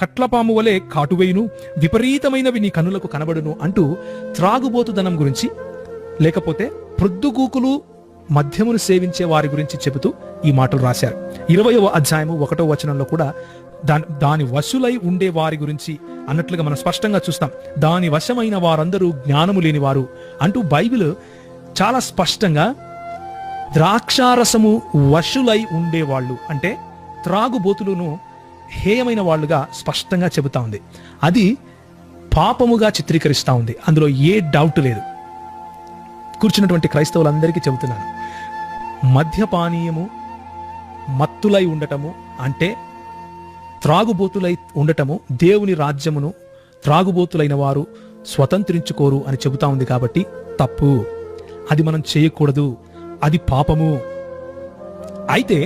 కట్లపాము వలె కాటువేయును, విపరీతమైనవి నీ కన్నులకు కనబడును అంటూ త్రాగుబోతుదనం గురించి, లేకపోతే ప్రొద్దుగూకులు మద్యమును సేవించే వారి గురించి చెబుతూ ఈ మాటలు రాశారు. 20వ అధ్యాయము 1వ వచనంలో కూడా దాని వశులై ఉండే వారి గురించి అన్నట్లుగా మనం స్పష్టంగా చూస్తాం. దాని వశమైన వారందరూ జ్ఞానము లేనివారు అంటూ బైబిల్ చాలా స్పష్టంగా ద్రాక్షారసము వశులై ఉండేవాళ్ళు అంటే త్రాగుబోతులను హేయమైన వాళ్ళుగా స్పష్టంగా చెబుతా ఉంది. అది పాపముగా చిత్రీకరిస్తా ఉంది, అందులో ఏ డౌట్ లేదు. కూర్చున్నటువంటి క్రైస్తవులందరికీ చెబుతున్నాను, మద్యపానీయము మత్తులై ఉండటము అంటే త్రాగుబోతులై ఉండటము దేవుని రాజ్యమును త్రాగుబోతులైన వారు స్వతంత్రించుకోరు అని చెబుతా ఉంది. కాబట్టి తప్పు, అది మనం చేయకూడదు, అది పాపము. అయితే